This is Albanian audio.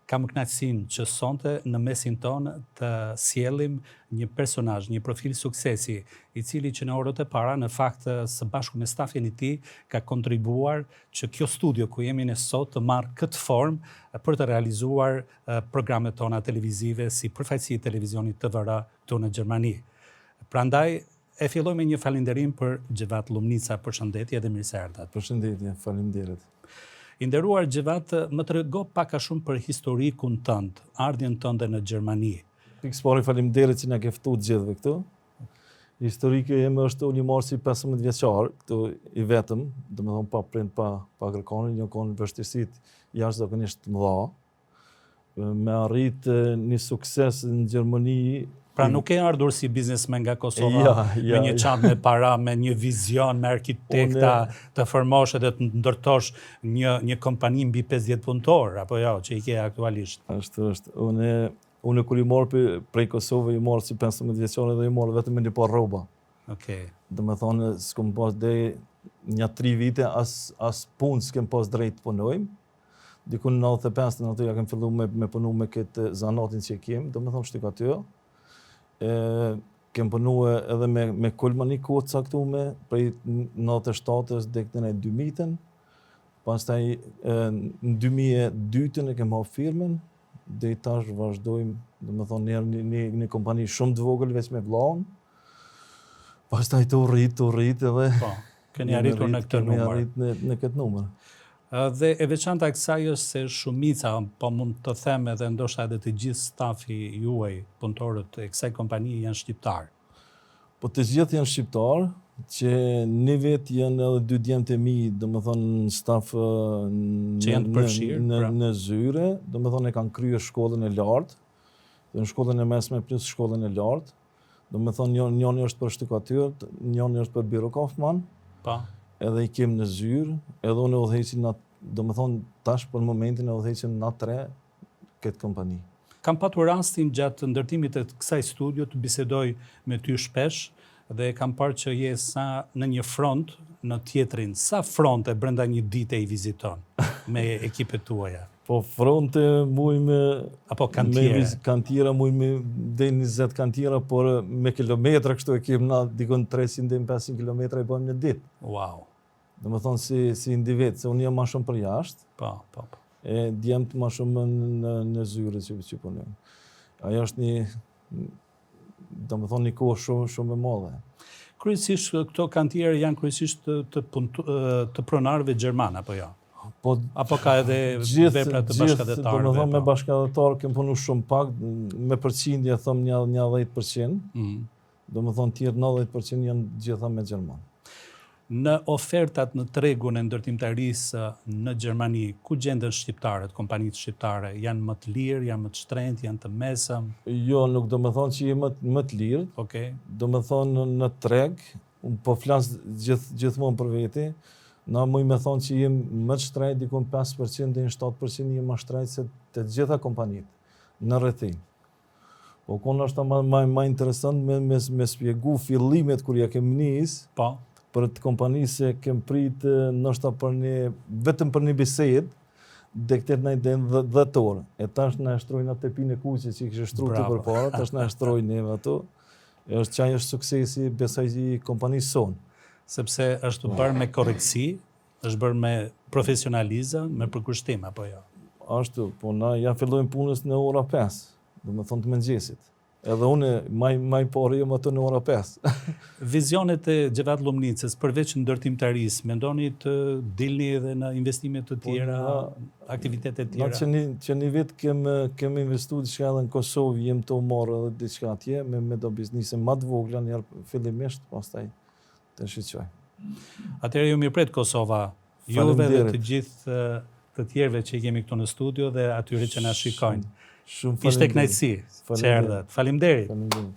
kam kënaqësinë që sonte në mesin tonë të sjellim një personazh, një profil suksesi, i cili që në orët e para në fakt së bashku me stafin e tij ka kontribuar që kjo studio ku jemi ne sot të marrë këtë formë për të realizuar programet tona televizive si përfaqësi i televizionit TVR këtu në Gjermani. Prandaj e filloj me një falënderim për Xhevat Lumnica, përshëndetje dhe mirëseardhje. Përshëndetje, faleminderit. I nderuar Xhevat, më trego pak a shumë për historikun tënd, ardhjen tënde në Gjermani. Pikës pari faleminderit që na ke ftuar të gjithëve këtu. Historike jeme është unë marrësi 15 vjeçar, këtu i vetëm, domethënë pa prind, pa kërkonin, një konë vështirësitë jashtëzakonisht të mëdha. Me arrit një sukses në Gjermani. Pra nuk e ardhur si biznesmen nga Kosova, me një çantë me para, me një vizion, me arkitekta, të formosh dhe të ndërtosh një kompani mbi 50 punëtor, apo jo, që i ke aktualisht. Ashtu është. Unë kur i morë prej Kosovë, i morë si 15 vjeçare dhe i morë vetëm me një par rroba. Okej. Domethënë, s'kom pas deri një 3 vite, as punë s'kem pas drejt të punojmë. Dikun në 95 në ato ja kem fillu me punu me këtë zanatin që kem, domethënë shtykatyr. Kem punue edhe me Kulman një kohë caktume, prej 97-ës dhe këtë në 2000-ën. Pastaj në 2002-ën e kem hapë firmen, dhe i tash vazhdojmë, domethënë një kompani shumë të vogël veç me vllahun. Pastaj të rrit edhe. Po, keni arritur në këtë numër. Kemi arrit në këtë numër. Dhe e veçanta e kësaj është se shumica, po mund të them edhe ndoshta edhe të gjithë stafi juaj, punëtorët e kësaj kompanie janë shqiptar. Po të gjithë janë shqiptar, që një vetë janë edhe 2 djemtë e mi, domethënë në staf që janë të përfshirë në Zyre, domethënë e kanë kryer shkollën e lartë, dhe në shkollën e mesme plus shkollën e lartë. Domethënë njëri është për shtykatyr, njëri është për Biro Kaufman. Pa. Edhe i kem në Zyrë, edhe unë e udhëheqin domethënë tash për momentin e udhëheqin na 3 këtë kompani. Kam patur rastin gjatë ndërtimit të kësaj studio të bisedoj me ty shpesh dhe kam parë që je sa në një front, në tjetrin, sa fronte brenda një dite i viziton me ekipet tuaja? Po fronte muj me... Apo kantiere? Kantiera muj me dhe 20 kantiera, por me kilometra kështu e kem na dikon 300-500 kilometra i bëm një ditë. Wow. Domethënë si individ, se unë jam ma shumë për jashtë. Po. E djemt ma shumë në Zyre që punojmë. Ajo është domethënë një kohë shumë e madhe. Kryesisht këto kantiere janë kryesisht të pronarëve gjerman apo jo? Apo ka edhe vepra të bashkëdhetarëve? Domethënë me bashkëdhetarë kem punu shumë pak, me përqindje them një 10%. Domethënë tjerë 90% janë gjitha me gjerman. Në ofertat në tregun e ndërtimtarisë në Gjermani, ku gjenden shqiptarët, kompanitë shqiptare? Janë më të lirë, janë më të shtrenjtë, janë të mesëm? Jo, nuk do me thonë që jenë më të lirë. Okej. Do me thonë në treg, po flas gjithmonë për veti, na muj me thonë që jenë më të shtrenjtë, dikon 5% dhe 7% jenë më shtrenjtë se të gjitha kompanitë në rrethim. Po konë është ma interesant me spjegu fillimet kur ja kem nis. Po. Për të kompanisë se kem prit nështë vetëm për një bisedë, dhe këtë në i 10 orë. E tash në shtrojnë atë tepin e kuqe që i kështë shtruti për para, tash në shtrojnë neve ato. Është qaj është suksesi besaj i kompanisë sonë. Sepse është bërë me koreksi, është bërë me profesionalizëm, me përkushtim, apo jo? Ashtu, po na ja fillojmë punës në ora 5, dhe me thonë të mëngjesit. Edhe une maj pari jam ato në ora 5. Vizionet e Xhevat Lumnicës, përveç ndërtimtarisë, mendoni të dilni edhe në investime të tjera, aktivitete të tjera? Që një vit kem investu diçka edhe në Kosovë, jem të marrë edhe diçka atje, me do biznise më të vogla njerë fillimisht, pastaj të shqyqoj. Atëherë ju mirëpret Kosova, juve dhe të gjithë të tjerëve që i kemi këtu në studio dhe atyre që na shikojnë. Shumë Ishte kënaqësi që erdhët. Faleminderit. Faleminderit.